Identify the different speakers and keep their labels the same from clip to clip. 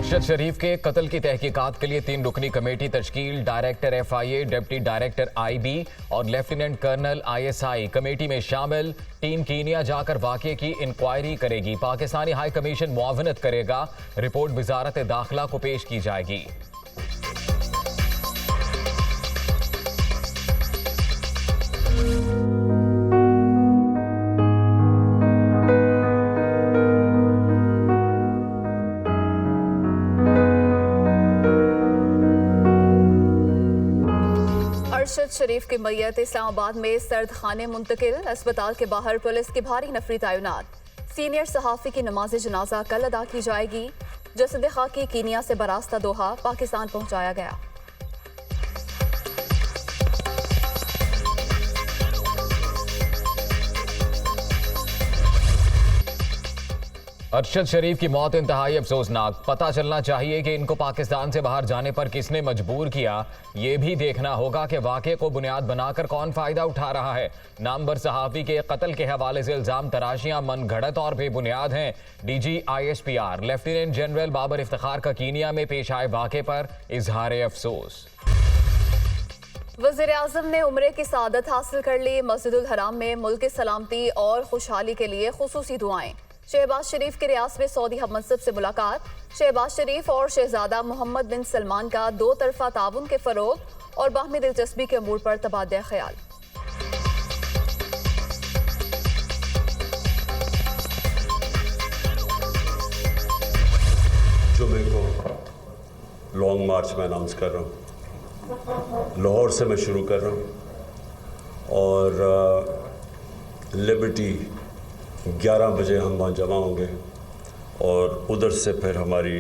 Speaker 1: अरशद शरीफ के कत्ल की तहकीकात के लिए 3 रुकनी कमेटी तश्कील। Director FIA, deputy director IB और लेफ्टिनेंट कर्नल ISI कमेटी में शामिल। टीम कीनिया जाकर वाकये की इंक्वायरी करेगी। पाकिस्तानी हाई कमीशन मुआवनत करेगा। रिपोर्ट वजारत दाखिला को पेश की जाएगी।
Speaker 2: अरशद शरीफ की मैयत इस्लामाबाद में सर्द खाने मुंतकिल। अस्पताल के बाहर पुलिस की भारी नफरी तैनात। सीनियर सहाफ़ी की नमाज जनाजा कल अदा की जाएगी। जसद खाकी कीनिया से बरास्ता दोहा पाकिस्तान पहुंचाया गया।
Speaker 1: अरशद शरीफ की मौत इंतहाई अफसोसनाक। पता चलना चाहिए कि इनको पाकिस्तान से बाहर जाने पर किसने मजबूर किया। ये भी देखना होगा कि वाकये को बुनियाद बनाकर कौन फायदा उठा रहा है। नामवर सहाफ़ी के कत्ल के हवाले से इल्जाम तराशियां मनगढ़ंत और बेबुनियाद हैं। DG ISPR lieutenant general Babar Iftikhar का कीनिया में पेश आए वाकये पर इजहार अफसोस।
Speaker 2: वज़ीर आज़म ने उम्रे की सआदत हासिल कर ली। मस्जिदुल हराम में मुल्क की सलामती और खुशहाली के लिए खुसूसी दुआएं। शहबाज शरीफ के रियासत में सऊदी हममंसब से मुलाकात। शहबाज शरीफ और शहजादा मोहम्मद बिन सलमान का 2 तरफा ताउन के फरोग और बाहमी दिलचस्पी के अमूर पर तबादला ख्याल।
Speaker 3: जुमे को लॉन्ग मार्च में अनाउंस कर रहा हूँ। लाहौर से मैं शुरू कर रहा हूँ और लिबर्टी 11 बजे हम वहाँ जमा होंगे और उधर से फिर हमारी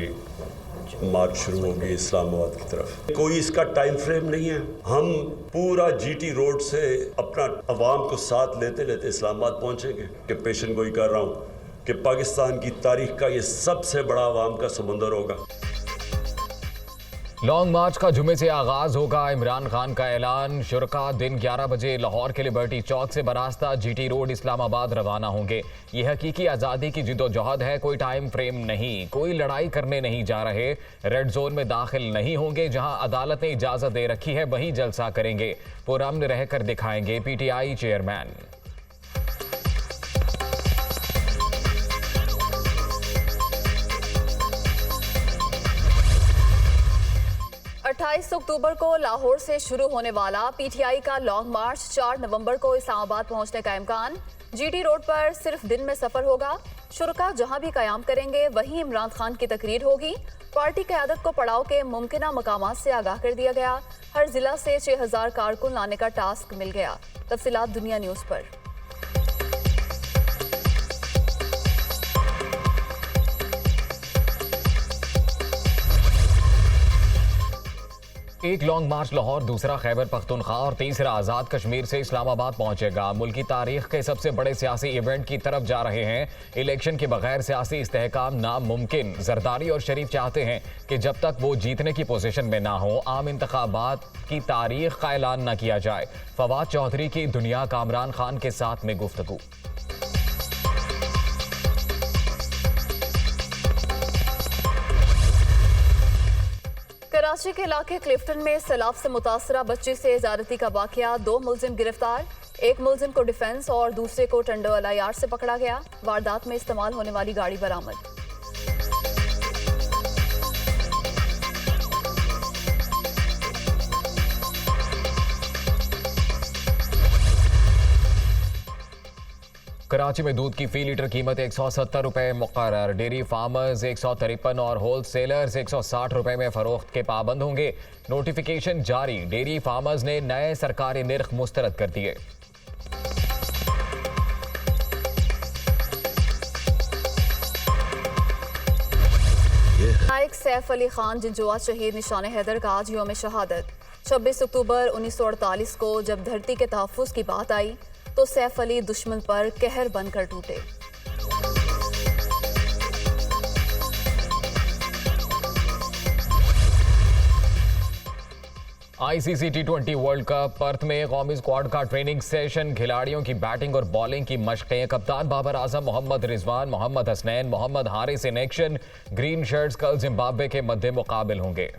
Speaker 3: मार्च शुरू होगी इस्लामाबाद की तरफ। कोई इसका टाइम फ्रेम नहीं है। हम पूरा GT रोड से अपना अवाम को साथ लेते लेते इस्लामाबाद पहुँचेंगे। कि पेशन गोई कर रहा हूँ कि पाकिस्तान की तारीख का ये सबसे बड़ा अवाम का समुंदर होगा।
Speaker 1: लॉन्ग मार्च का जुमे से आगाज होगा। इमरान खान का ऐलान। शुरका दिन 11 बजे लाहौर के लिबर्टी चौक से बरास्ता GT रोड इस्लामाबाद रवाना होंगे। ये हकीकी आज़ादी की जिद्दोजहद है। कोई टाइम फ्रेम नहीं, कोई लड़ाई करने नहीं जा रहे। रेड जोन में दाखिल नहीं होंगे। जहां अदालत ने इजाज़त दे रखी है वहीं जलसा करेंगे। पुरअमन रहकर दिखाएंगे PTI चेयरमैन।
Speaker 2: 28 अक्टूबर को लाहौर से शुरू होने वाला PTI का लॉन्ग मार्च 4 नवंबर को इस्लामाबाद पहुंचने का इम्कान। GT रोड पर सिर्फ दिन में सफर होगा। शुरका जहां भी कयाम करेंगे वहीं इमरान खान की तकरीर होगी। पार्टी क़यादत को पड़ाव के मुमकिना मकामात से आगाह कर दिया गया। हर जिला से 6000 कारकुन लाने का टास्क मिल गया। तफसीलात दुनिया न्यूज़ पर।
Speaker 1: एक लॉन्ग मार्च लाहौर, दूसरा खैबर पख्तूनख्वा और तीसरा आज़ाद कश्मीर से इस्लामाबाद पहुंचेगा। मुल्क की तारीख के सबसे बड़े सियासी इवेंट की तरफ जा रहे हैं। इलेक्शन के बगैर सियासी इस्तेहकाम नामुमकिन। जरदारी और शरीफ चाहते हैं कि जब तक वो जीतने की पोजीशन में ना हो आम इंतखाबात की तारीख का ऐलान न किया जाए। फवाद चौधरी की दुनिया कामरान खान के साथ में गुफ्तगू।
Speaker 2: कराची के इलाके क्लिफ्टन में सैलाब से मुतासरा बच्ची से ज़्यादती का वाकया। 2 मुलजिम गिरफ्तार। एक मुलजिम को डिफेंस और दूसरे को टंडोला यार्ड से पकड़ा गया। वारदात में इस्तेमाल होने वाली गाड़ी बरामद।
Speaker 1: कराची में दूध की फी लीटर कीमत 170 रुपए मुकर्रर। डेयरी फार्मर्स 153 और होल सेलर्स 160 रुपए में फरोख्त के पाबंद होंगे। नोटिफिकेशन जारी। डेयरी फार्मर्स ने नए सरकारी निर्ख मुस्तरद कर दिए।
Speaker 2: नायक सैफ अली खान जिंजुआ शहीद निशान हैदर का आज यौम शहादत। 26 अक्टूबर 1948 को जब धरती के तहफ़्फ़ुज़ की बात आई तो सैफ अली दुश्मन पर कहर बनकर टूटे।
Speaker 1: आईसीसी टी20 वर्ल्ड कप पर्थ में कौमी स्क्वाड का ट्रेनिंग सेशन, खिलाड़ियों की बैटिंग और बॉलिंग की मशकें। कप्तान Babar Azam, Mohammad Rizwan, Mohammad Hasnain, Mohammad Haris in action. Green shirts कल जिम्बाब्वे के मध्य मुकाबिल होंगे।